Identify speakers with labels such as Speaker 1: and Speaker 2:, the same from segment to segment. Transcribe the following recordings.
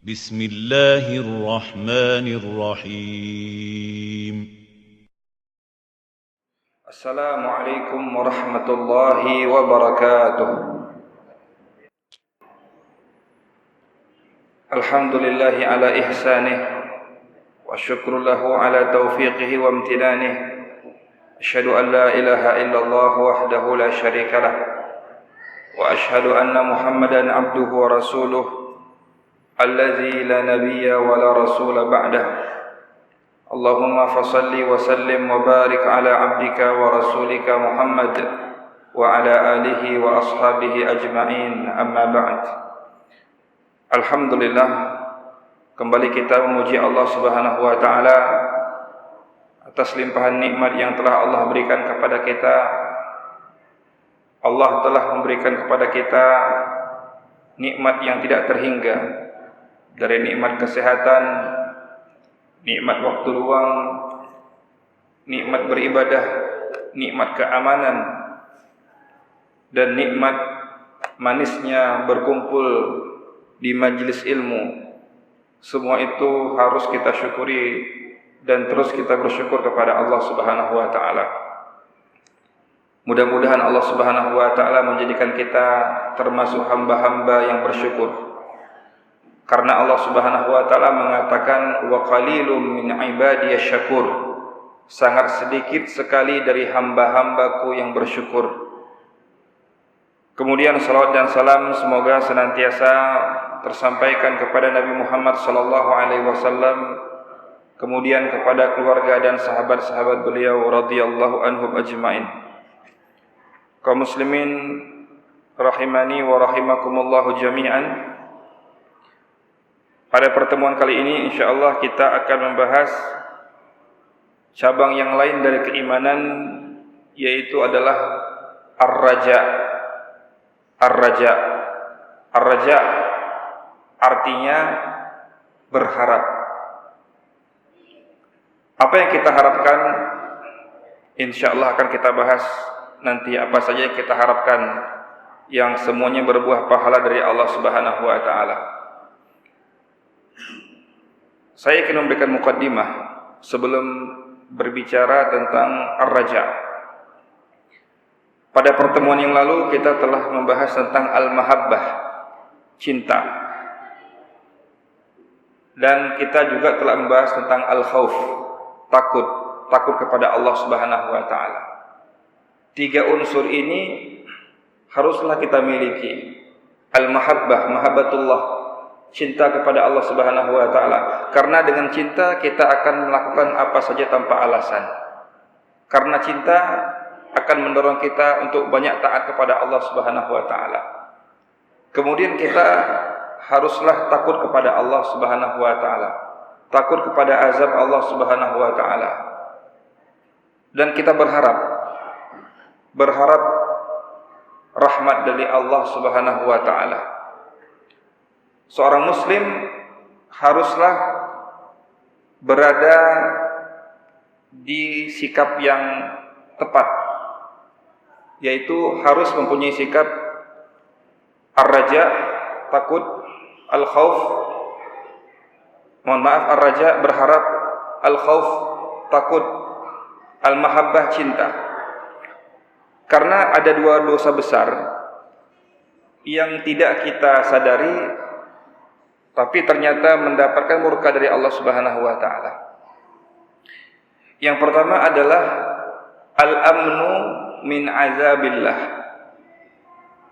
Speaker 1: بسم الله الرحمن الرحيم
Speaker 2: السلام عليكم ورحمة الله وبركاته. الحمد لله على إحسانه والشكر له على توفيقه وامتنانه. أشهد أن لا إله إلا الله وحده لا شريك له وأشهد أن محمدا عبده ورسوله الذي لا نبي ولا رسول بعده. اللهم فصل وسلم وبارك على عبدك ورسولك محمد وعلى آله وأصحابه أجمعين. أما بعد. Alhamdulillah, kembali kita memuji Allah Subhanahu wa taala atas limpahan nikmat yang telah Allah berikan kepada kita. Allah telah memberikan kepada kita nikmat yang tidak terhingga, dari nikmat kesehatan, nikmat waktu luang, nikmat beribadah, nikmat keamanan, dan nikmat manisnya berkumpul di majlis ilmu. Semua itu harus kita syukuri dan terus kita bersyukur kepada Allah Subhanahu wa taala. Mudah-mudahan Allah Subhanahu wa taala menjadikan kita termasuk hamba-hamba yang bersyukur. Karena Allah Subhanahu wa taala mengatakan wa qalilum min ibadiyasy syakur. Sangat sedikit sekali dari hamba-hambaku yang bersyukur. Kemudian salawat dan salam semoga senantiasa tersampaikan kepada Nabi Muhammad sallallahu alaihi wasallam, kemudian kepada keluarga dan sahabat-sahabat beliau radhiyallahu anhum ajmain. Kaum muslimin rahimani wa rahimakumullah jami'an. Pada pertemuan kali ini insyaallah kita akan membahas cabang yang lain dari keimanan, yaitu adalah ar-raja. Ar-raja. Ar-raja artinya berharap. Apa yang kita harapkan insyaallah akan kita bahas nanti. Apa saja yang kita harapkan yang semuanya berbuah pahala dari Allah Subhanahu wa taala. Saya ingin memberikan mukaddimah sebelum berbicara tentang ar-raja. Pada pertemuan yang lalu kita telah membahas tentang al-mahabbah, cinta. Dan kita juga telah membahas tentang al-khauf, takut kepada Allah Subhanahu wa taala. Tiga unsur ini haruslah kita miliki. Al-mahabbah, mahabbatullah, cinta kepada Allah Subhanahu wa taala. Karena dengan cinta kita akan melakukan apa saja tanpa alasan. Karena cinta akan mendorong kita untuk banyak taat kepada Allah Subhanahu wa taala. Kemudian kita haruslah takut kepada Allah Subhanahu wa taala. Takut kepada azab Allah Subhanahu wa taala. Dan kita berharap rahmat dari Allah Subhanahu wa taala. Seorang muslim haruslah berada di sikap yang tepat, yaitu harus mempunyai sikap ar-raja, takut, al-khauf, ar-raja, berharap, al-khauf, takut, al-mahabbah, cinta. Karena ada dua dosa besar yang tidak kita sadari, tapi ternyata mendapatkan murka dari Allah Subhanahu wa taala. Yang pertama adalah al-amnu min azabillah.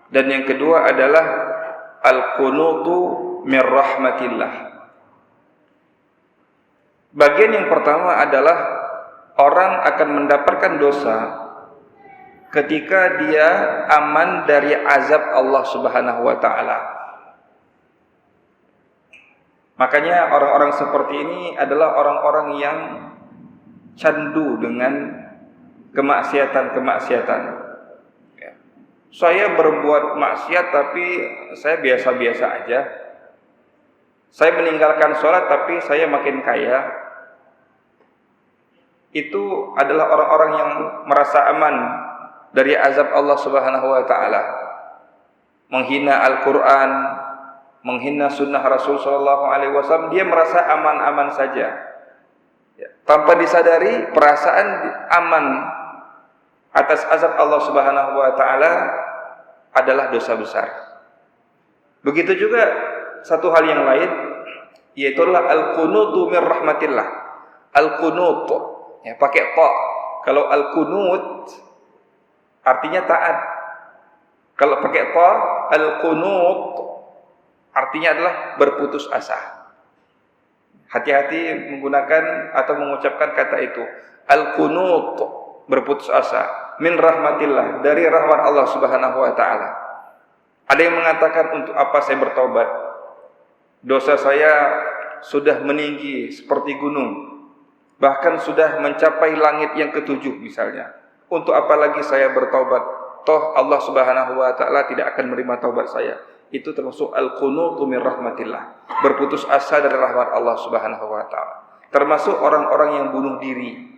Speaker 2: Dan yang kedua adalah al-qunutu min rahmatillah. Bagian yang pertama adalah orang akan mendapatkan dosa ketika dia aman dari azab Allah Subhanahu wa taala. Makanya orang-orang seperti ini adalah orang-orang yang candu dengan kemaksiatan. Ya. Saya berbuat maksiat tapi saya biasa-biasa aja. Saya meninggalkan sholat tapi saya makin kaya. Itu adalah orang-orang yang merasa aman dari azab Allah Subhanahu wa taala. Menghina Al-Qur'an, menghina sunnah Rasul sallallahu alaihi wasallam, dia merasa aman-aman saja. Ya, tanpa disadari perasaan aman atas azab Allah Subhanahu wa taala adalah dosa besar. Begitu juga satu hal yang lain, yaitu al-qunutu min rahmatillah. Al-qunut, ya, pakai ta. Kalau al-qunut artinya taat. Kalau pakai ta, al-qunut artinya adalah berputus asa. Hati-hati menggunakan atau mengucapkan kata itu. Al-qunut, berputus asa, min rahmatillah, dari rahmat Allah Subhanahu wa taala. Ada yang mengatakan, untuk apa saya bertobat? Dosa saya sudah meninggi seperti gunung, bahkan sudah mencapai langit yang ketujuh misalnya. Untuk apa lagi saya bertobat? Toh Allah Subhanahu wa taala tidak akan menerima taubat saya. Itu termasuk al-qunutu min rahmatillah, berputus asa dari rahmat Allah Subhanahu wa taala. Termasuk orang-orang yang bunuh diri.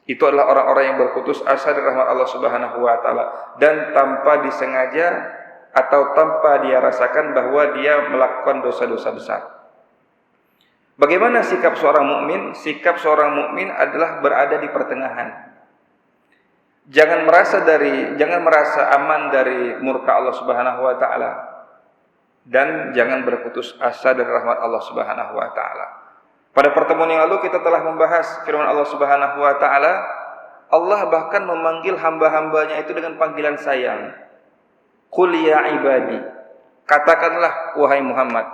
Speaker 2: Itu adalah orang-orang yang berputus asa dari rahmat Allah Subhanahu wa taala, dan tanpa disengaja atau tanpa dia rasakan bahwa dia melakukan dosa-dosa besar. Bagaimana sikap seorang mukmin? Sikap seorang mukmin adalah berada di pertengahan. Jangan merasa aman dari murka Allah Subhanahu wa taala, dan jangan berputus asa dari rahmat Allah Subhanahu wa taala. Pada pertemuan yang lalu kita telah membahas firman Allah Subhanahu wa taala. Allah bahkan memanggil hamba-hambanya itu dengan panggilan sayang. Qul ya ibadi, katakanlah wahai Muhammad.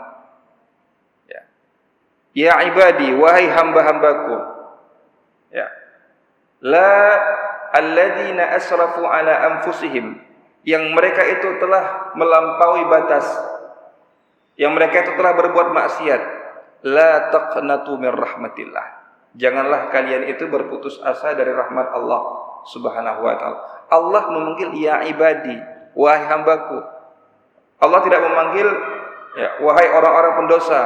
Speaker 2: Ya ibadi, wahai hamba-hambaku. Ya. La alladzina asrafu ala anfusihim, yang mereka itu telah melampaui batas, yang mereka itu telah berbuat maksiat. La taqnatu min rahmatillah, janganlah kalian itu berputus asa dari rahmat Allah Subhanahu wa taala. Allah memanggil ya ibadi, wahai hambaku. Allah tidak memanggil wahai orang-orang pendosa,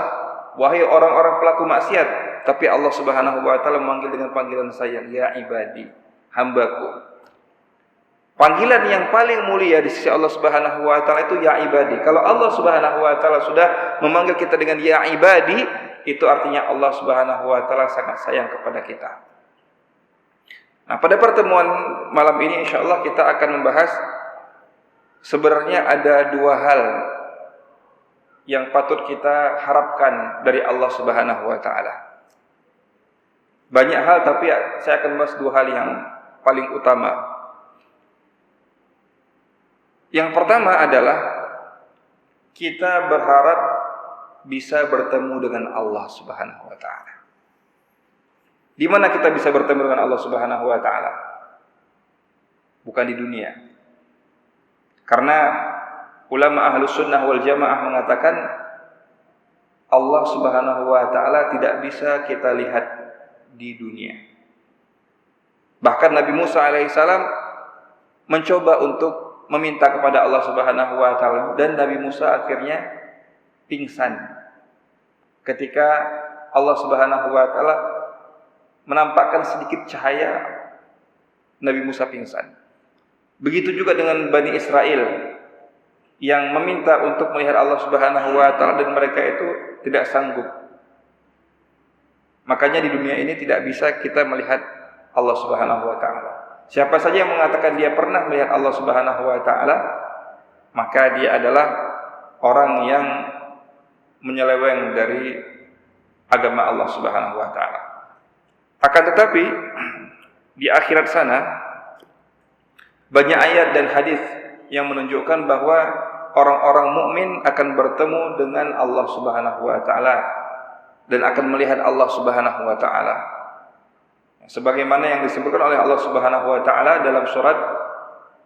Speaker 2: wahai orang-orang pelaku maksiat, tapi Allah Subhanahu wa taala memanggil dengan panggilan sayang, ya ibadi, hambaku. Panggilan yang paling mulia di sisi Allah Subhanahu wa taala itu ya ibadi. Kalau Allah Subhanahu wa taala sudah memanggil kita dengan ya ibadi, itu artinya Allah Subhanahu wa taala sangat sayang kepada kita. Nah, pada pertemuan malam ini insyaallah kita akan membahas, sebenarnya ada dua hal yang patut kita harapkan dari Allah Subhanahu wa taala. Banyak hal, tapi saya akan bahas dua hal yang paling utama. Yang pertama adalah kita berharap bisa bertemu dengan Allah Subhanahu wa taala. Di mana kita bisa bertemu dengan Allah Subhanahu wa taala? Bukan di dunia. Karena ulama Ahlus Sunnah wal Jamaah mengatakan Allah Subhanahu wa taala tidak bisa kita lihat di dunia. Bahkan Nabi Musa alaihissalam mencoba untuk meminta kepada Allah Subhanahu wa taala, dan Nabi Musa akhirnya pingsan ketika Allah Subhanahu wa taala menampakkan sedikit cahaya. Nabi Musa pingsan. Begitu juga dengan Bani Israel yang meminta untuk melihat Allah Subhanahu wa taala, dan mereka itu tidak sanggup. Makanya di dunia ini tidak bisa kita melihat Allah Subhanahu wa taala. Siapa saja yang mengatakan dia pernah melihat Allah Subhanahu wa taala, maka dia adalah orang yang menyeleweng dari agama Allah Subhanahu wa taala. Akan tetapi di akhirat sana banyak ayat dan hadis yang menunjukkan bahwa orang-orang mukmin akan bertemu dengan Allah Subhanahu wa taala dan akan melihat Allah Subhanahu wa taala. Sebagaimana yang disebutkan oleh Allah Subhanahu wa taala dalam surat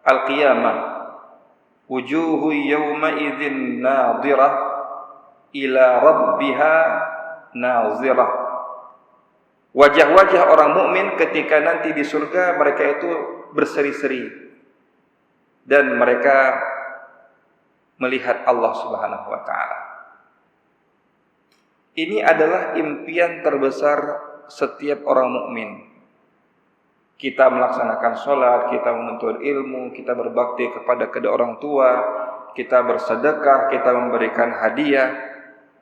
Speaker 2: Al-Qiyamah, wujuhu yawma idzin nadhirah ila rabbiha nazirah. Wajah-wajah orang mukmin ketika nanti di surga, mereka itu berseri-seri dan mereka melihat Allah Subhanahu wa taala. Ini adalah impian terbesar setiap orang mukmin. Kita melaksanakan sholat, kita menuntut ilmu, kita berbakti kepada kedua orang tua, kita bersedekah, kita memberikan hadiah,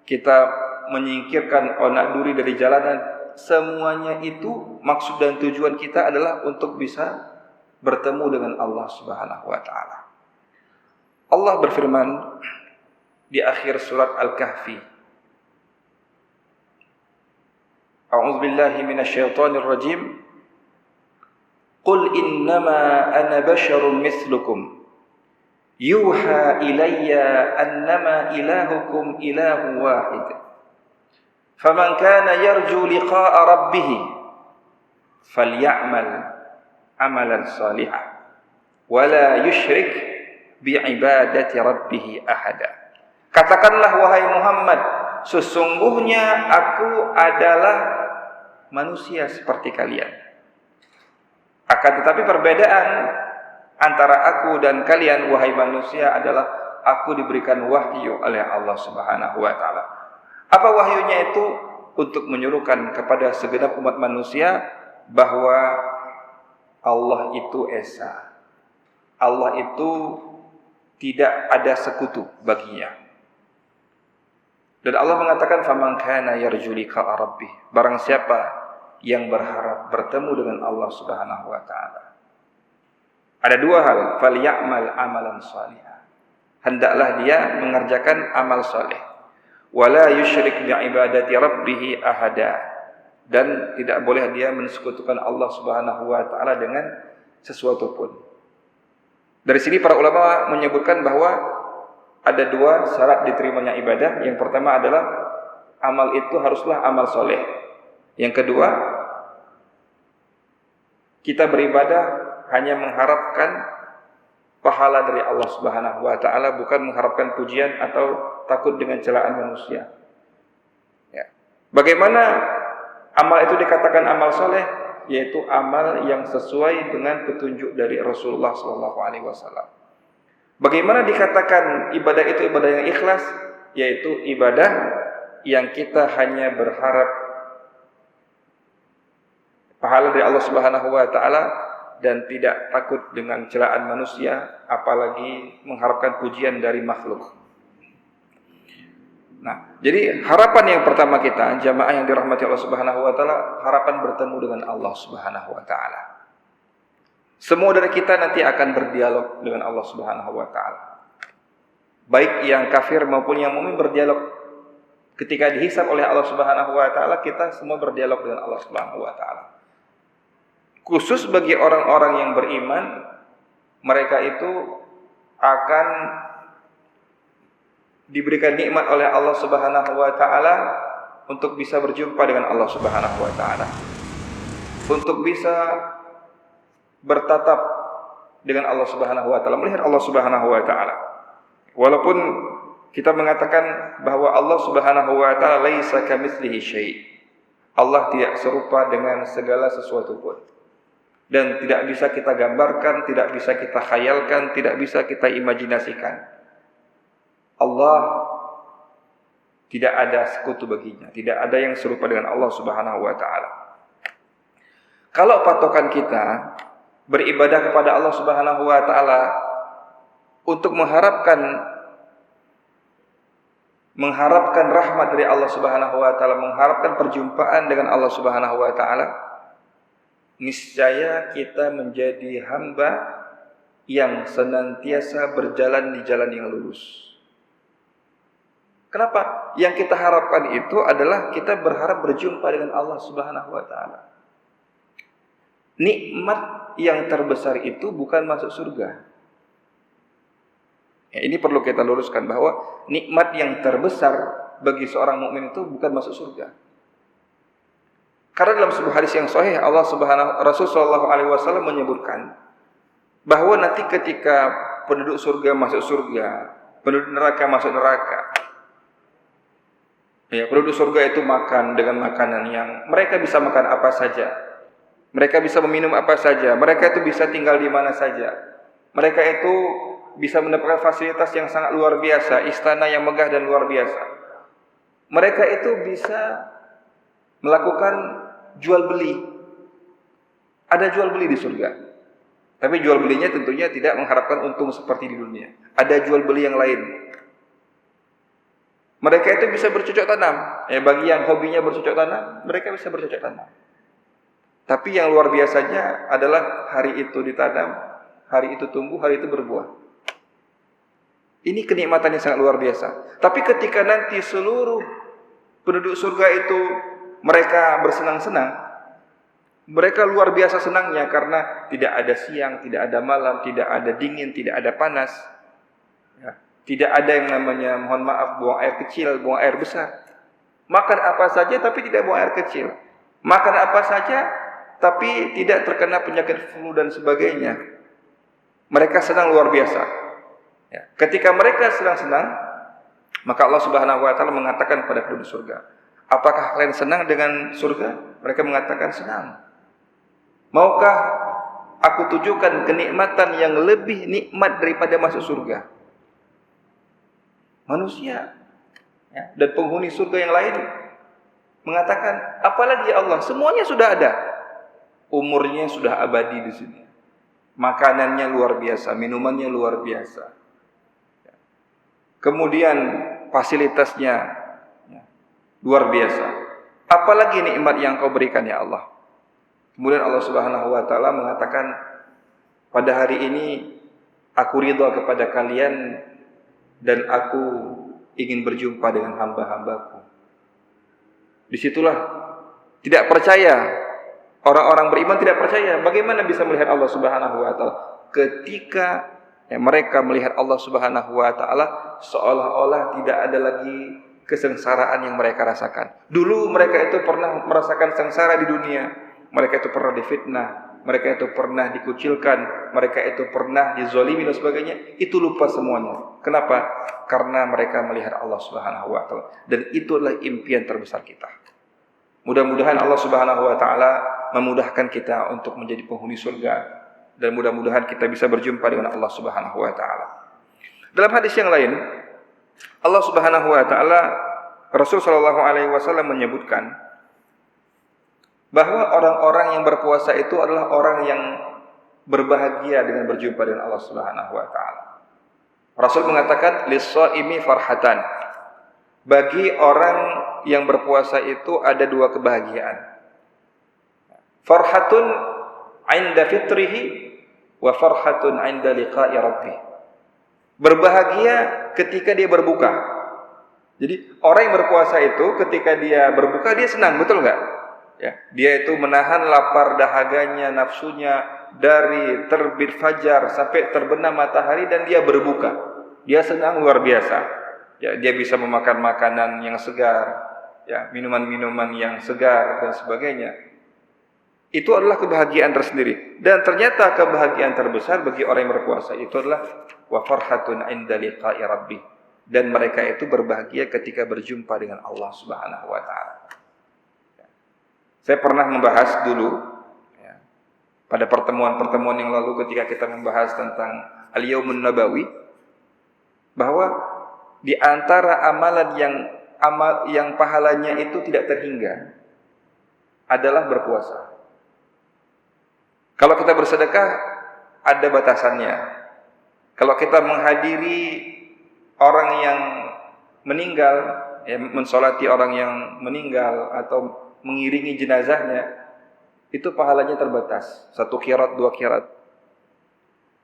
Speaker 2: kita menyingkirkan onak duri dari jalanan, semuanya itu maksud dan tujuan kita adalah untuk bisa bertemu dengan Allah Subhanahu wa taala. Allah berfirman di akhir surat Al-Kahfi, A'udzu billahi minasyaitonir rajim. Qul innama ana basyarum mithlukum yuha ilayya annama ilahukum ilahu wahid. Faman kana yarju liqa'a rabbih falyamal amalan salihan wa la yusyrik bi'ibadati rabbih ahada. Katakanlah wahai Muhammad, sesungguhnya aku adalah manusia seperti kalian. Akan tetapi perbedaan antara aku dan kalian wahai manusia adalah aku diberikan wahyu oleh Allah Subhanahu wa taala. Apa wahyunya itu? Untuk menyuruhkan kepada segenap umat manusia bahwa Allah itu esa. Allah itu tidak ada sekutu baginya. Dan Allah mengatakan faman kana yarju liqa'a rabbih, barang siapa yang berharap bertemu dengan Allah Subhanahu wa taala. Ada dua hal, falyamal amalan shalihan. Hendaklah dia mengerjakan amal saleh. Wala yusyrik bi'ibadati rabbih ahada. Dan tidak boleh dia mensekutukan Allah Subhanahu wa taala dengan sesuatu pun. Dari sini para ulama menyebutkan bahwa ada dua syarat diterimanya ibadah. Yang pertama adalah amal itu haruslah amal soleh. Yang kedua, kita beribadah hanya mengharapkan pahala dari Allah Subhanahu wa taala, bukan mengharapkan pujian atau takut dengan celaan manusia. Ya. Bagaimana amal itu dikatakan amal soleh? Yaitu amal yang sesuai dengan petunjuk dari Rasulullah SAW. Bagaimana dikatakan ibadah itu ibadah yang ikhlas? Yaitu ibadah yang kita hanya berharap pahala dari Allah Subhanahu wa taala dan tidak takut dengan celaan manusia, apalagi mengharapkan pujian dari makhluk. Nah, jadi harapan yang pertama kita, jamaah yang dirahmati Allah Subhanahu wa taala, harapan bertemu dengan Allah Subhanahu wa taala. Semua dari kita nanti akan berdialog dengan Allah Subhanahu wa taala. Baik yang kafir maupun yang mukmin berdialog. Ketika dihisab oleh Allah Subhanahu wa taala, kita semua berdialog dengan Allah Subhanahu wa taala. Khusus bagi orang-orang yang beriman, mereka itu akan diberikan nikmat oleh Allah Subhanahu wa taala untuk bisa berjumpa dengan Allah Subhanahu wa taala. Untuk bisa bertatap dengan Allah Subhanahu wa taala, melihat Allah Subhanahu wa taala. Walaupun kita mengatakan bahwa Allah Subhanahu wa taala laisa kamitslihi syai'. Allah tidak serupa dengan segala sesuatu pun. Dan tidak bisa kita gambarkan, tidak bisa kita khayalkan, tidak bisa kita imajinasikan. Allah tidak ada sekutu baginya, tidak ada yang serupa dengan Allah Subhanahu wa taala. Kalau patokan kita beribadah kepada Allah Subhanahu wa taala untuk mengharapkan rahmat dari Allah Subhanahu wa taala, mengharapkan perjumpaan dengan Allah Subhanahu wa taala, niscaya kita menjadi hamba yang senantiasa berjalan di jalan yang lurus. Kenapa? Yang kita harapkan itu adalah kita berharap berjumpa dengan Allah Subhanahu wa taala. Nikmat yang terbesar itu bukan masuk surga. Ya, ini perlu kita luruskan bahwa nikmat yang terbesar bagi seorang mukmin itu bukan masuk surga. Karena dalam sebuah hadis yang sahih Rasul sallallahu alaihi wasallam menyebutkan bahwa nanti ketika penduduk surga masuk surga, penduduk neraka masuk neraka. Ya, penduduk surga itu makan dengan makanan yang mereka bisa makan apa saja. Mereka bisa meminum apa saja, mereka itu bisa tinggal di mana saja. Mereka itu bisa mendapatkan fasilitas yang sangat luar biasa, istana yang megah dan luar biasa. Mereka itu bisa melakukan jual beli. Ada jual beli di surga. Tapi jual belinya tentunya tidak mengharapkan untung seperti di dunia. Ada jual beli yang lain. Mereka itu bisa bercocok tanam. Bagi yang hobinya bercocok tanam, mereka bisa bercocok tanam. Tapi yang luar biasanya adalah hari itu ditanam, hari itu tumbuh, hari itu berbuah. Ini kenikmatan yang sangat luar biasa. Tapi ketika nanti seluruh penduduk surga itu mereka bersenang-senang, mereka luar biasa senangnya karena tidak ada siang, tidak ada malam, tidak ada dingin, tidak ada panas. Ya. Tidak ada yang namanya, mohon maaf, buang air kecil, buang air besar. Makan apa saja tapi tidak buang air kecil. Makan apa saja tapi tidak terkena penyakit flu dan sebagainya. Mereka senang luar biasa. Ya. Ketika mereka senang-senang, maka Allah Subhanahu wa taala mengatakan pada penduduk surga, apakah kalian senang dengan surga? Mereka mengatakan senang. Maukah aku tunjukkan kenikmatan yang lebih nikmat daripada masuk surga? Manusia dan penghuni surga yang lain mengatakan, apalagi ya Allah, semuanya sudah ada. Umurnya sudah abadi di sini. Makanannya luar biasa, minumannya luar biasa. Kemudian fasilitasnya luar biasa. Apalagi nikmat yang kau berikan ya Allah? Kemudian Allah Subhanahu wa taala mengatakan, pada hari ini aku ridha kepada kalian dan aku ingin berjumpa dengan hamba-hambaku. Disitulah tidak percaya, orang-orang beriman tidak percaya bagaimana bisa melihat Allah Subhanahu wa taala. Ketika mereka melihat Allah Subhanahu wa taala, seolah-olah tidak ada lagi kesengsaraan yang mereka rasakan. Dulu mereka itu pernah merasakan sengsara di dunia. Mereka itu pernah difitnah, mereka itu pernah dikucilkan, mereka itu pernah dizalimi dan sebagainya. Itu lupa semuanya. Kenapa? Karena mereka melihat Allah Subhanahu wa taala. Dan itulah impian terbesar kita. Mudah-mudahan Allah Subhanahu wa taala memudahkan kita untuk menjadi penghuni surga, dan mudah-mudahan kita bisa berjumpa dengan Allah Subhanahu wa taala. Dalam hadis yang lain, Allah Subhanahu wa taala, Rasul sallallahu alaihi wasallam menyebutkan bahwa orang-orang yang berpuasa itu adalah orang yang berbahagia dengan berjumpa dengan Allah Subhanahu wa taala. Rasul mengatakan, lis-shaimi farhatan. Bagi orang yang berpuasa itu ada dua kebahagiaan. Farhatun 'inda fitrihi wa farhatun 'inda liqa'i rabbih. Berbahagia ketika dia berbuka. Jadi orang yang berpuasa itu ketika dia berbuka dia senang, betul enggak? Ya, dia itu menahan lapar dahaganya, nafsunya dari terbit fajar sampai terbenam matahari dan dia berbuka. Dia senang luar biasa. Ya, dia bisa memakan makanan yang segar, ya, minuman-minuman yang segar dan sebagainya. Itu adalah kebahagiaan tersendiri. Dan ternyata kebahagiaan terbesar bagi orang yang berpuasa itu adalah wa farhatun 'inda liqa'i rabbih. Dan mereka itu berbahagia ketika berjumpa dengan Allah Subhanahu wa taala. Saya pernah membahas dulu ya, pada pertemuan-pertemuan yang lalu ketika kita membahas tentang Al-Yaumun Nabawi, bahwa di antara amalan yang pahalanya itu tidak terhingga adalah berpuasa. Kalau kita bersedekah ada batasannya. Kalau kita menghadiri orang yang meninggal, ya, mensolati orang yang meninggal atau mengiringi jenazahnya, itu pahalanya terbatas, 1 qirat, 2 qirat.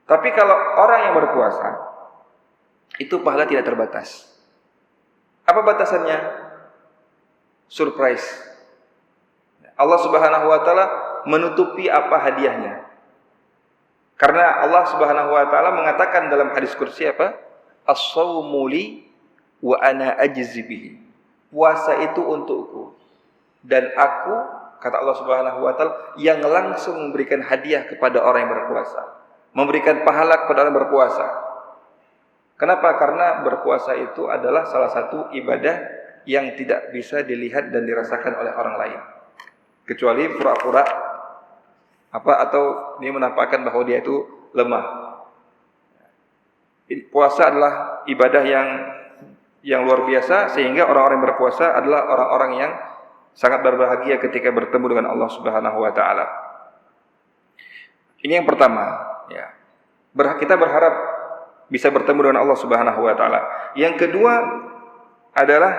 Speaker 2: Tapi kalau orang yang berpuasa, itu pahala tidak terbatas. Apa batasannya? Surprise. Allah Subhanahu wa taala menutupi apa hadiahnya. Karena Allah Subhanahu wa taala mengatakan dalam hadis kursi apa? As-shaumu li wa ana ajzi bihi. Puasa itu untukku dan aku, kata Allah Subhanahu wa taala, yang langsung memberikan hadiah kepada orang yang berpuasa, memberikan pahala kepada orang yang berpuasa. Kenapa? Karena berpuasa itu adalah salah satu ibadah yang tidak bisa dilihat dan dirasakan oleh orang lain, kecuali pura-pura atau dia menampakkan bahwa dia itu lemah. Puasa adalah ibadah yang luar biasa, sehingga orang-orang yang berpuasa adalah orang-orang yang sangat berbahagia ketika bertemu dengan Allah Subhanahu wa taala. Ini yang pertama. Ya. Kita berharap bisa bertemu dengan Allah Subhanahu wa taala. Yang kedua adalah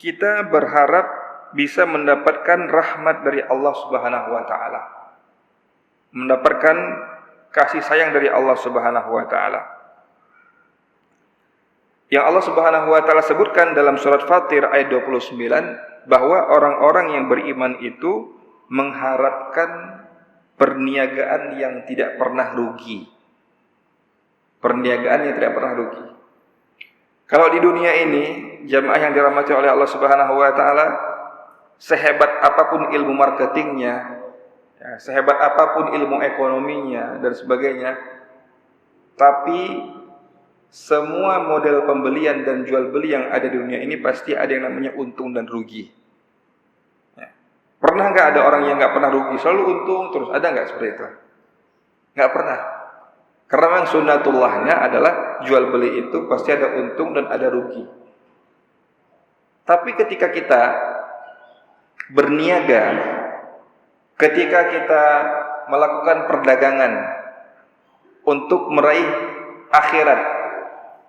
Speaker 2: kita berharap bisa mendapatkan rahmat dari Allah Subhanahu wa taala. Mendapatkan kasih sayang dari Allah Subhanahu wa taala. Yang Allah Subhanahu wa taala sebutkan dalam surat Fatir ayat 29 bahwa orang-orang yang beriman itu mengharapkan perniagaan yang tidak pernah rugi. Perniagaan yang tidak pernah rugi. Kalau di dunia ini, jamaah yang dirahmati oleh Allah Subhanahu wa taala, sehebat apapun ilmu marketingnya, ya, sehebat apapun ilmu ekonominya dan sebagainya, tapi semua model pembelian dan jual beli yang ada di dunia ini pasti ada yang namanya untung dan rugi. Ya. Pernah nggak ada orang yang nggak pernah rugi, selalu untung terus? Ada nggak seperti itu? Nggak pernah. Karena memang sunnatullahnya adalah jual beli itu pasti ada untung dan ada rugi. Tapi ketika kita berniaga, ketika kita melakukan perdagangan untuk meraih akhirat,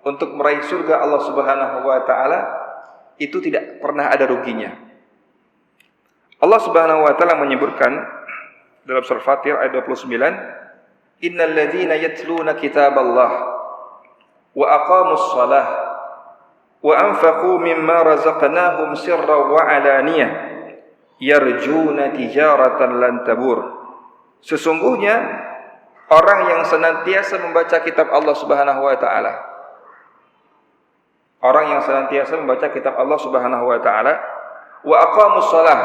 Speaker 2: untuk meraih surga Allah Subhanahu wa taala, itu tidak pernah ada ruginya. Allah Subhanahu wa taala menyebutkan dalam surah Fatir ayat 29, innal ladzina yatluna kitaballah wa aqamus shalah wa anfaqu mimma razaqnahum sirran wa alaniyah yarjuna tijaratan lan tabur. Sesungguhnya orang yang senantiasa membaca kitab Allah Subhanahu wa taala, orang yang senantiasa membaca kitab Allah Subhanahu wa taala, wa aqamus shalah,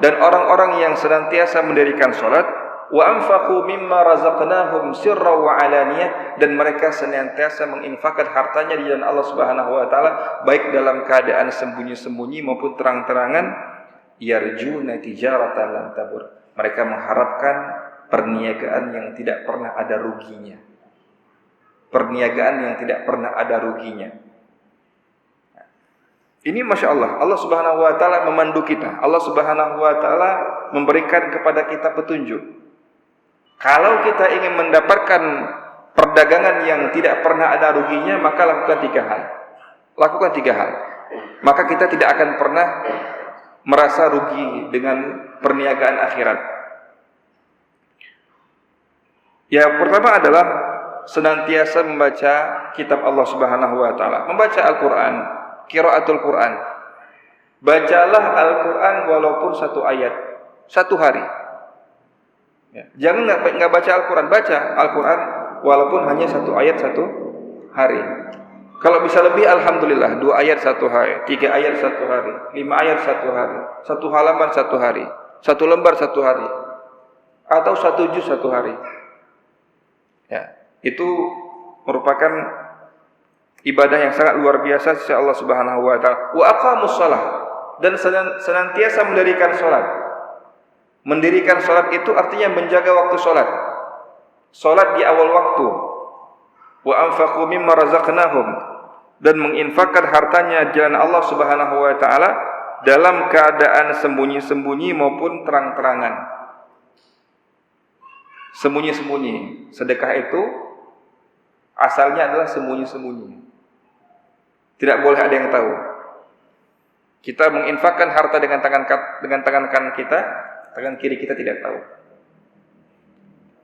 Speaker 2: dan orang-orang yang senantiasa mendirikan salat, wa anfaqu mimma razaqnahum sirran wa alaniyah, dan mereka senantiasa menginfakkan hartanya di jalan Allah Subhanahu wa taala baik dalam keadaan sembunyi-sembunyi maupun terang-terangan, yarjuna tijaratan lan tabur. Mereka mengharapkan perniagaan yang tidak pernah ada ruginya. Perniagaan yang tidak pernah ada ruginya. Ini Masya Allah, Allah Subhanahu wa ta'ala memandu kita. Allah Subhanahu wa ta'ala memberikan kepada kita petunjuk. Kalau kita ingin mendapatkan perdagangan yang tidak pernah ada ruginya, maka lakukan 3 hal. Lakukan 3 hal. Maka kita tidak akan pernah merasa rugi dengan perniagaan akhirat. Yang pertama adalah senantiasa membaca kitab Allah Subhanahu wa ta'ala. Membaca Al-Quran, qiraatul Quran. Bacalah Al-Quran walaupun 1 ayat, 1 hari. Ya. Jangan nggak baca Al-Quran, baca Al-Quran walaupun hanya 1 ayat 1 hari. Kalau bisa lebih, alhamdulillah, 2 ayat 1 hari, 3 ayat 1 hari, 5 ayat 1 hari, 1 halaman 1 hari, 1 lembar 1 hari, atau 1 juz 1 hari. Ya, itu merupakan ibadah yang sangat luar biasa sisi Allah Subhanahu wa taala. Wa aqamus shalah, dan senantiasa mendirikan salat. Mendirikan salat itu artinya menjaga waktu salat. Salat di awal waktu. Wa anfaqu mimma razaqnahum, dan menginfakkan hartanya di jalan Allah Subhanahu wa taala dalam keadaan sembunyi-sembunyi maupun terang-terangan. Sembunyi-sembunyi. Sedekah itu asalnya adalah sembunyi-sembunyi. Tidak boleh ada yang tahu. Kita menginfakkan harta dengan tangan kanan kita, tangan kiri kita tidak tahu.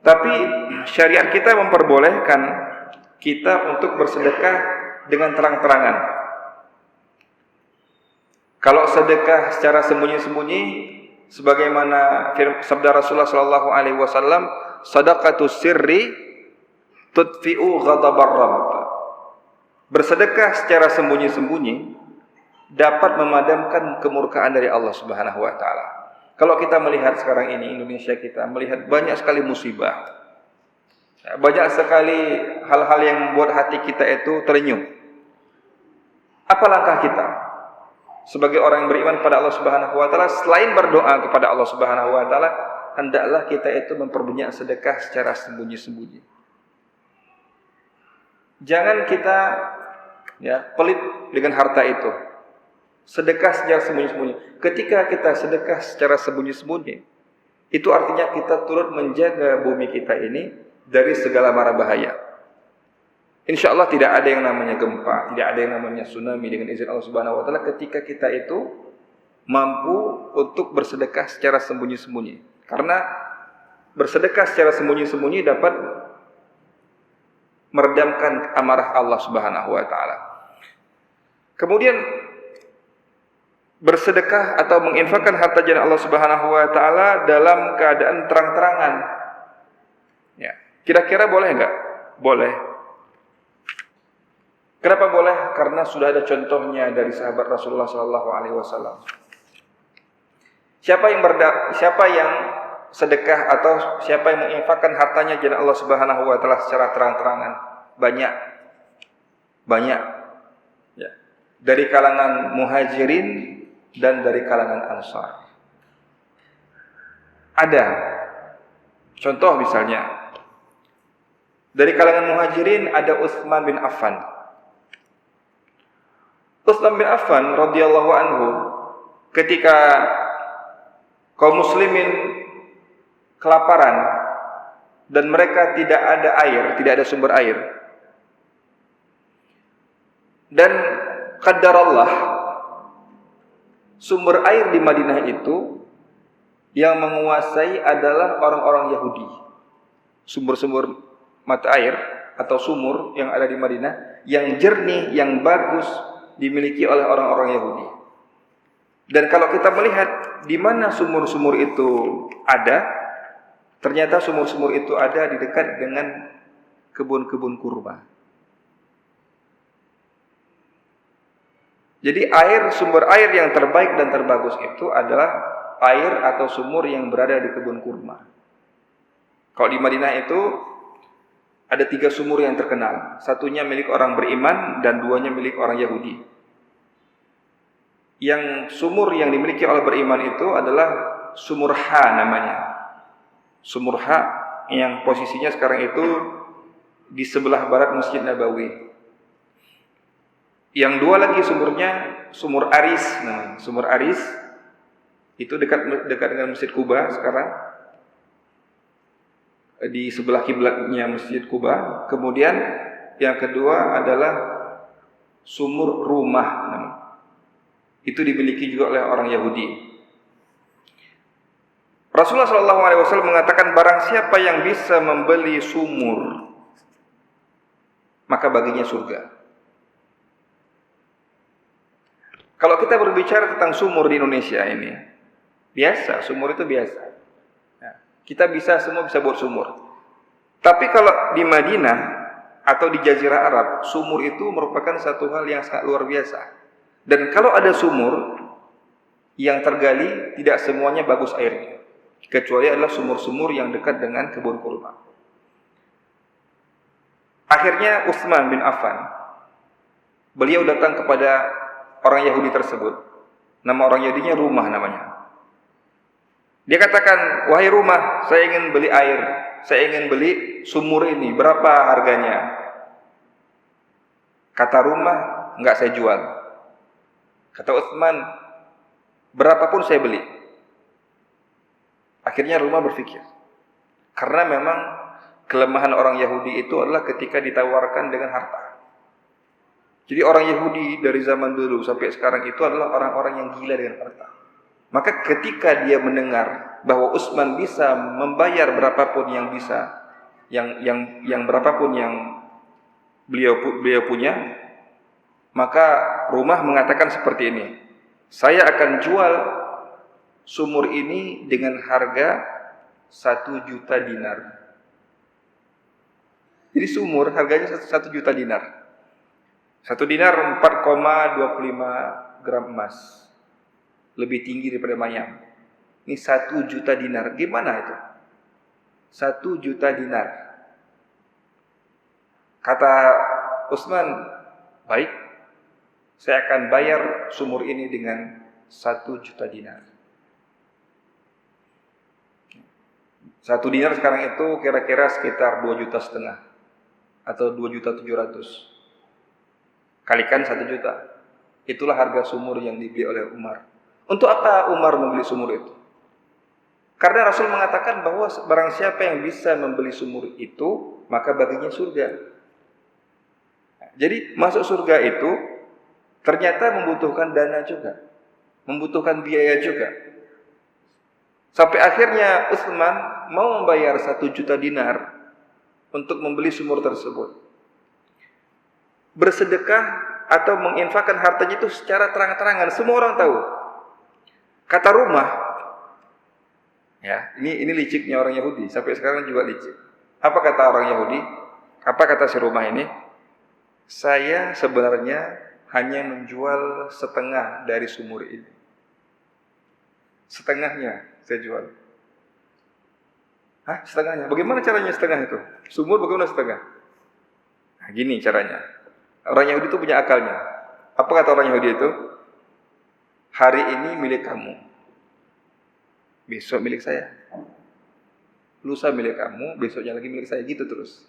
Speaker 2: Tapi syariat kita memperbolehkan kita untuk bersedekah dengan terang-terangan. Kalau sedekah secara sembunyi-sembunyi, sebagaimana sabda Rasulullah SAW, sadaqatus sirri tudfi'u ghadabar rabb. Bersedekah secara sembunyi-sembunyi dapat memadamkan kemurkaan dari Allah Subhanahu wa taala. Kalau kita melihat sekarang ini Indonesia, kita melihat banyak sekali musibah. Banyak sekali hal-hal yang membuat hati kita itu terenyuh. Apa langkah kita sebagai orang yang beriman pada Allah Subhanahu wa taala? Selain berdoa kepada Allah Subhanahu wa taala, hendaklah kita itu memperbanyak sedekah secara sembunyi-sembunyi. Jangan kita pelit dengan harta itu. Sedekah secara sembunyi-sembunyi. Ketika kita sedekah secara sembunyi-sembunyi, itu artinya kita turut menjaga bumi kita ini dari segala mara bahaya. Insya Allah tidak ada yang namanya gempa, tidak ada yang namanya tsunami dengan izin Allah Subhanahu wa taala ketika kita itu mampu untuk bersedekah secara sembunyi-sembunyi. Karena bersedekah secara sembunyi-sembunyi dapat meredamkan amarah Allah Subhanahu wa taala. Kemudian bersedekah atau menginfakkan harta jalan Allah Subhanahu wa taala dalam keadaan terang-terangan. Ya, kira-kira boleh enggak? Boleh. Kenapa boleh? Karena sudah ada contohnya dari sahabat Rasulullah sallallahu alaihi wasallam. Siapa yang sedekah atau siapa yang menginfakkan hartanya jalan Allah Subhanahu wa taala secara terang-terangan? Banyak. Ya. Dari kalangan Muhajirin dan dari kalangan Ansar. Ada contoh misalnya dari kalangan Muhajirin ada Utsman bin Affan. Utsman bin Affan radhiyallahu anhu ketika kaum muslimin kelaparan dan mereka tidak ada air, tidak ada sumber air. Dan qadarullah sumber air di Madinah itu yang menguasai adalah orang-orang Yahudi. Sumber-sumber mata air atau sumur yang ada di Madinah yang jernih, yang bagus dimiliki oleh orang-orang Yahudi. Dan kalau kita melihat di mana sumur-sumur itu ada, ternyata sumur-sumur itu ada di dekat dengan kebun-kebun kurma. Jadi sumber air yang terbaik dan terbagus itu adalah air atau sumur yang berada di kebun kurma. Kalau di Madinah itu ada 3 sumur yang terkenal. Satunya milik orang beriman dan 2-nya milik orang Yahudi. Yang sumur yang dimiliki oleh beriman itu adalah sumur H namanya. Sumur H yang posisinya sekarang itu di sebelah barat Masjid Nabawi. Yang 2 lagi sumurnya sumur Aris. Nah, sumur Aris itu dekat dengan Masjid Kuba sekarang. Di sebelah kiblatnya Masjid Kuba. Kemudian yang kedua adalah sumur Rumah namanya. Itu dimiliki juga oleh orang Yahudi. Rasulullah SAW mengatakan barang siapa yang bisa membeli sumur maka baginya surga. Kalau kita berbicara tentang sumur di Indonesia ini, biasa, sumur itu biasa. Nah, kita semua bisa buat sumur. Tapi kalau di Madinah atau di Jazirah Arab, sumur itu merupakan satu hal yang sangat luar biasa. Dan kalau ada sumur yang tergali, tidak semuanya bagus airnya. Kecuali adalah sumur-sumur yang dekat dengan kebun kurma. Akhirnya Utsman bin Affan, beliau datang kepada orang Yahudi tersebut. Nama orang Yahudinya Rumah namanya. Dia katakan, wahai Rumah, saya ingin beli air. Saya ingin beli sumur ini. Berapa harganya? Kata Rumah, enggak saya jual. Kata Utsman, berapapun saya beli. Akhirnya Rumah berpikir. Karena memang kelemahan orang Yahudi itu adalah ketika ditawarkan dengan harta. Jadi orang Yahudi dari zaman dulu sampai sekarang itu adalah orang-orang yang gila dengan harta. Maka ketika dia mendengar bahwa Utsman bisa membayar berapapun yang bisa, yang berapapun yang beliau punya, maka Rumah mengatakan seperti ini, saya akan jual sumur ini dengan harga 1 juta dinar. Jadi sumur harganya 1 juta dinar. 1 dinar 4,25 gram emas. Lebih tinggi daripada mayang. Ini 1 juta dinar. Gimana itu? 1 juta dinar. Kata Utsman, baik, saya akan bayar sumur ini dengan 1 juta dinar. 1 dinar sekarang itu kira-kira sekitar 2,5 juta atau 2,700,000. Kalikan 1 juta. Itulah harga sumur yang dibeli oleh Umar. Untuk apa Umar membeli sumur itu? Karena Rasul mengatakan bahwa barang siapa yang bisa membeli sumur itu, maka baginya surga. Jadi masuk surga itu ternyata membutuhkan dana juga, membutuhkan biaya juga. Sampai akhirnya Utsman mau membayar 1 juta dinar untuk membeli sumur tersebut. Bersedekah atau menginfakkan hartanya itu secara terang-terangan, semua orang tahu. Kata rumah, ya, ini liciknya orang Yahudi, sampai sekarang juga licik. Apa kata orang Yahudi? Apa kata si rumah ini? Saya sebenarnya hanya menjual setengah dari sumur ini. Setengahnya saya jual. Hah? Setengahnya? Bagaimana caranya setengah itu? Sumur bagaimana setengah? Nah, gini caranya. Orang Yahudi itu punya akalnya. Apa kata orang Yahudi itu? Hari ini milik kamu, besok milik saya. Lusa milik kamu, besoknya lagi milik saya, gitu terus.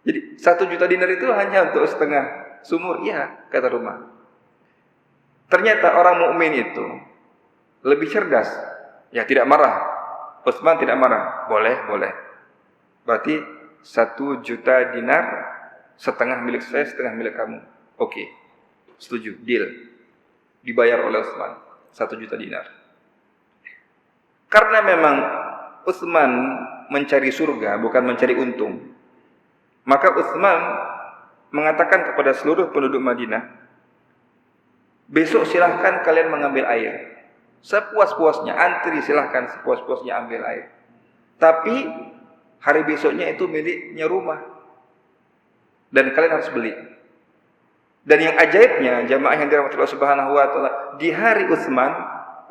Speaker 2: Jadi 1 juta dinar itu hanya untuk setengah sumur. Iya, kata rumah. Ternyata orang mukmin itu lebih cerdas. Ya, tidak marah. Utsman tidak marah. Boleh. Berarti 1 juta dinar, setengah milik saya, setengah milik kamu. Oke, setuju, deal. Dibayar oleh Utsman 1 juta dinar. Karena memang Utsman mencari surga, bukan mencari untung, maka Utsman mengatakan kepada seluruh penduduk Madinah, besok silahkan kalian mengambil air. Sepuas-puasnya, antri silahkan sepuas-puasnya ambil air. Tapi hari besoknya itu miliknya rumah. Dan kalian harus beli. Dan yang ajaibnya, jamaah yang dirahmati Allah Subhanahu wa taala, di hari Utsman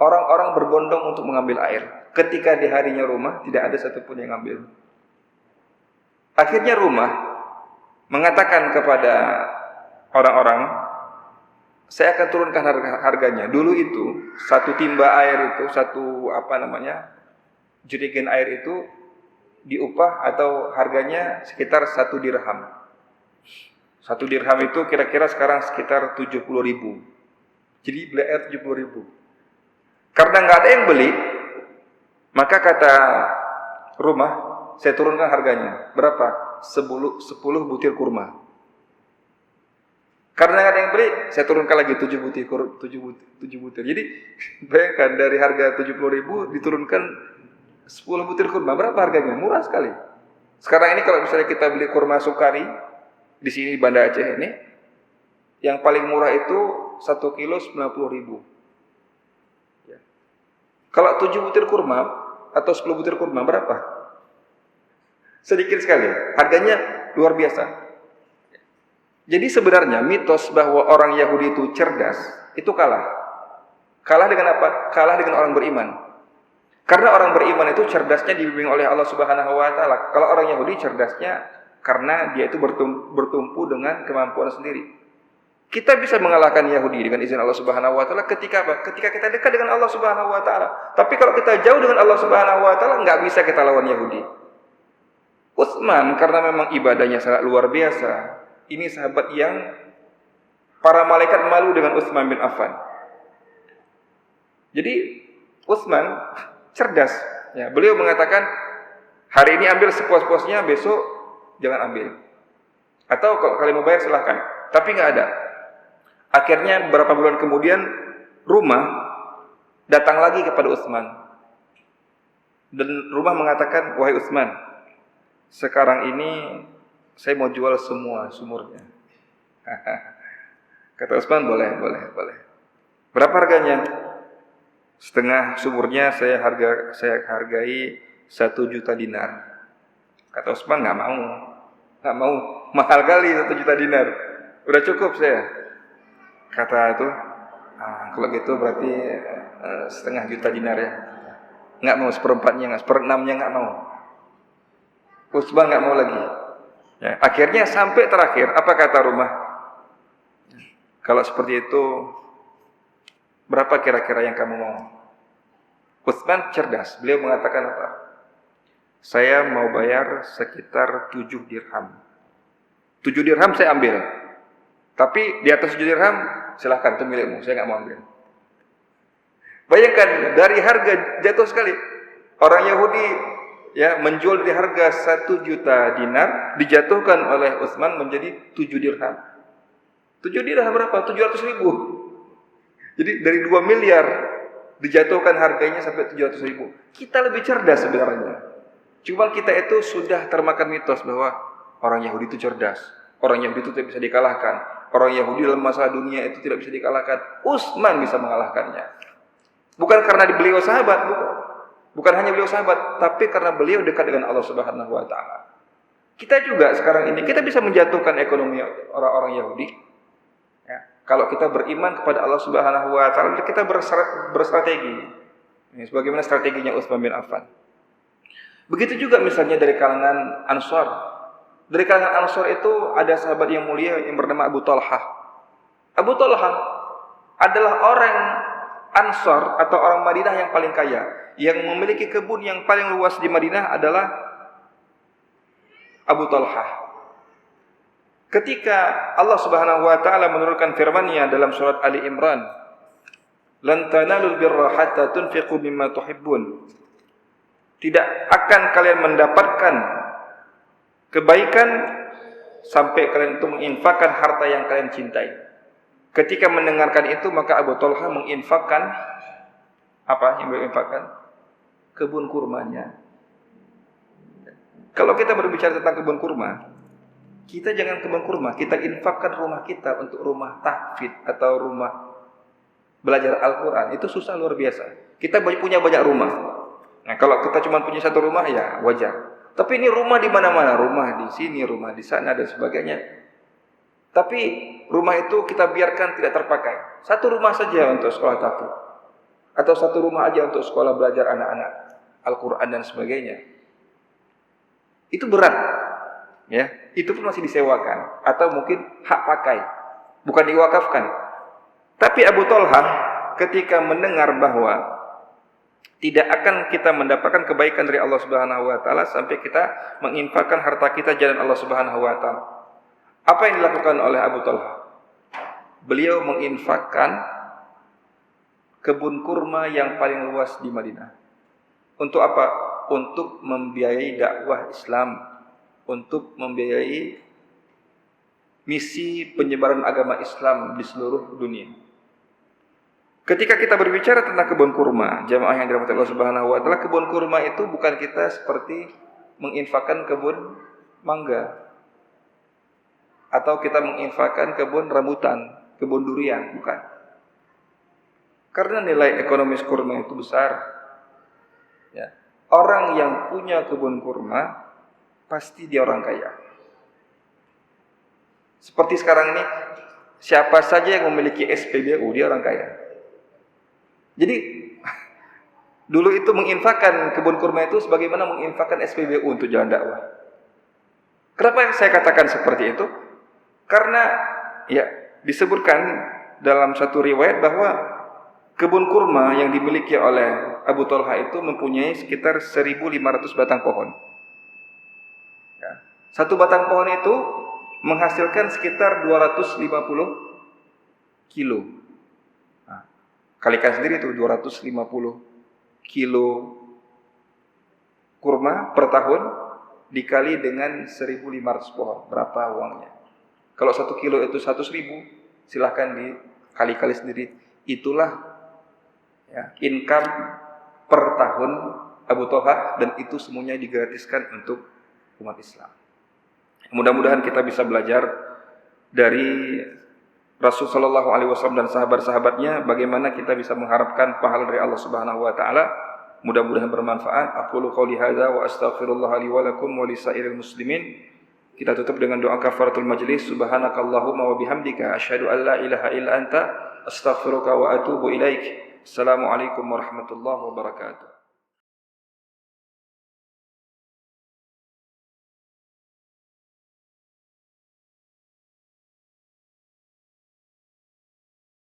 Speaker 2: orang-orang berbondong untuk mengambil air. Ketika di harinya rumah tidak ada satupun yang ngambil. Akhirnya rumah mengatakan kepada orang-orang, saya akan turunkan harganya. Dulu itu satu timba air itu, jerigen air itu diupah atau harganya sekitar 1 dirham. 1 dirham itu kira-kira sekarang sekitar 70.000. Jadi beli air 70.000. Karena nggak ada yang beli, maka kata rumah, saya turunkan harganya. Berapa? 10 butir kurma. Karena nggak ada yang beli, saya turunkan lagi 7 butir. Jadi bayangkan dari harga 70.000 diturunkan 10 butir kurma. Berapa harganya? Murah sekali. Sekarang ini kalau misalnya kita beli kurma Sukari di sini Banda Aceh ini, yang paling murah itu 1 kilo 90.000. Ya. Kalau 7 butir kurma atau 10 butir kurma berapa? Sedikit sekali. Harganya luar biasa. Jadi sebenarnya mitos bahwa orang Yahudi itu cerdas itu kalah. Kalah dengan apa? Kalah dengan orang beriman. Karena orang beriman itu cerdasnya dibimbing oleh Allah Subhanahu wa taala. Kalau orang Yahudi cerdasnya karena dia itu bertumpu dengan kemampuan sendiri. Kita bisa mengalahkan Yahudi dengan izin Allah Subhanahu wa taala ketika apa? Ketika kita dekat dengan Allah Subhanahu wa taala. Tapi kalau kita jauh dengan Allah Subhanahu wa taala, enggak bisa kita lawan Yahudi. Utsman karena memang ibadahnya sangat luar biasa. Ini sahabat yang para malaikat malu dengan Utsman bin Affan. Jadi Utsman cerdas. Ya, beliau mengatakan hari ini ambil sepuas-puasnya, besok jangan ambil. Atau kalau kalian mau bayar silahkan. Tapi nggak ada. Akhirnya beberapa bulan kemudian rumah datang lagi kepada Utsman. Dan rumah mengatakan, wahai Utsman, sekarang ini saya mau jual semua sumurnya. Kata Utsman, boleh. Berapa harganya? Setengah sumurnya saya hargai 1 juta dinar. Kata Utsman, nggak mau, mahal kali 1 juta dinar. Udah cukup saya. Kata itu, kalau gitu berarti 0,5 juta dinar ya. Nggak mau, 1/4-nya, 1/6-nya nggak mau. Utsman nggak mau lagi. Ya, akhirnya sampai terakhir, apa kata rumah? Kalau seperti itu, berapa kira-kira yang kamu mau? Utsman cerdas. Beliau mengatakan apa? Saya mau bayar sekitar 7 dirham. 7 dirham saya ambil. Tapi di atas 7 dirham, silahkan, itu milikmu. Saya nggak mau ambil. Bayangkan, dari harga jatuh sekali. Orang Yahudi ya menjual di harga 1 juta dinar, dijatuhkan oleh Utsman menjadi 7 dirham. 7 dirham berapa? 700.000. Jadi dari 2 miliar dijatuhkan harganya sampai 700.000. Kita lebih cerdas sebenarnya. Cuma kita itu sudah termakan mitos bahwa orang Yahudi itu cerdas. Orang Yahudi itu tidak bisa dikalahkan. Orang Yahudi dalam masalah dunia itu tidak bisa dikalahkan. Utsman bisa mengalahkannya. Bukan karena beliau sahabat, bukan hanya beliau sahabat, tapi karena beliau dekat dengan Allah Subhanahu wa taala. Kita juga sekarang ini kita bisa menjatuhkan ekonomi orang-orang Yahudi. Ya, kalau kita beriman kepada Allah Subhanahu wa taala, kita berstrategi. Ini sebagaimana strateginya Utsman bin Affan. Begitu juga misalnya dari kalangan Ansar. Dari kalangan Ansar itu ada sahabat yang mulia yang bernama Abu Talhah. Abu Talhah adalah orang Ansar atau orang Madinah yang paling kaya. Yang memiliki kebun yang paling luas di Madinah adalah Abu Talhah. Ketika Allah Subhanahu wa taala menurunkan firman-Nya dalam surat Ali Imran, "Lan tanalul birra hatta tunfiqu mimma tuhibbun." Tidak akan kalian mendapatkan kebaikan sampai kalian itu menginfakkan harta yang kalian cintai. Ketika mendengarkan itu, maka Abu Talhah menginfakkan apa yang beliau infakkan? Kebun kurmanya. Kalau kita berbicara tentang kebun kurma, kita jangan kebun kurma, kita infakkan rumah kita untuk rumah tahfidz atau rumah belajar Al-Quran. Itu susah luar biasa. Kita punya banyak rumah. Nah, kalau kita cuma punya satu rumah ya wajar. Tapi ini rumah di mana-mana, rumah di sini, rumah di sana dan sebagainya. Tapi rumah itu kita biarkan tidak terpakai. Satu rumah saja untuk sekolah tahfidz, atau satu rumah aja untuk sekolah belajar anak-anak Al-Quran dan sebagainya. Itu berat, ya. Itu pun masih disewakan atau mungkin hak pakai, bukan diwakafkan. Tapi Abu Talhah ketika mendengar bahwa tidak akan kita mendapatkan kebaikan dari Allah Subhanahu wa taala sampai kita menginfakkan harta kita jalan Allah Subhanahu wa taala. Apa yang dilakukan oleh Abu Talhah? Beliau menginfakkan kebun kurma yang paling luas di Madinah. Untuk apa? Untuk membiayai dakwah Islam, untuk membiayai misi penyebaran agama Islam di seluruh dunia. Ketika kita berbicara tentang kebun kurma, jamaah yang dirahmati Allah Subhanahu wa taala, kebun kurma itu bukan kita seperti menginfakkan kebun mangga atau kita menginfakkan kebun rambutan, kebun durian, bukan. Karena nilai ekonomis kurma itu besar. Ya. Orang yang punya kebun kurma pasti dia orang kaya. Seperti sekarang ini, siapa saja yang memiliki SPBU dia orang kaya. Jadi dulu itu menginfakkan kebun kurma itu sebagaimana menginfakkan SPBU untuk jalan dakwah. Kenapa saya katakan seperti itu? Karena ya disebutkan dalam satu riwayat bahwa kebun kurma yang dimiliki oleh Abu Talhah itu mempunyai sekitar 1.500 batang pohon. Ya. Satu batang pohon itu menghasilkan sekitar 250 kilo. Nah, kalikan sendiri itu 250 kilo kurma per tahun dikali dengan 1.500 pohon. Berapa uangnya? Kalau 1 kilo itu 100.000, silahkan dikali-kali sendiri. Itulah ya, income per tahun Abu Talhah, dan itu semuanya digratiskan untuk umat Islam. Mudah-mudahan kita bisa belajar dari Rasul sallallahu alaihi wasallam dan sahabat-sahabatnya bagaimana kita bisa mengharapkan pahala dari Allah Subhanahu wa taala. Mudah-mudahan bermanfaat. Aqulu qouli hadza wa astaghfirullah li wa lakum wa lisairil muslimin. Kita tutup dengan doa kafaratul majlis. Subhanakallahumma wa bihamdika asyhadu an la ilaha illa anta astaghfiruka wa atubu ilaik. Assalamualaikum warahmatullahi wabarakatuh.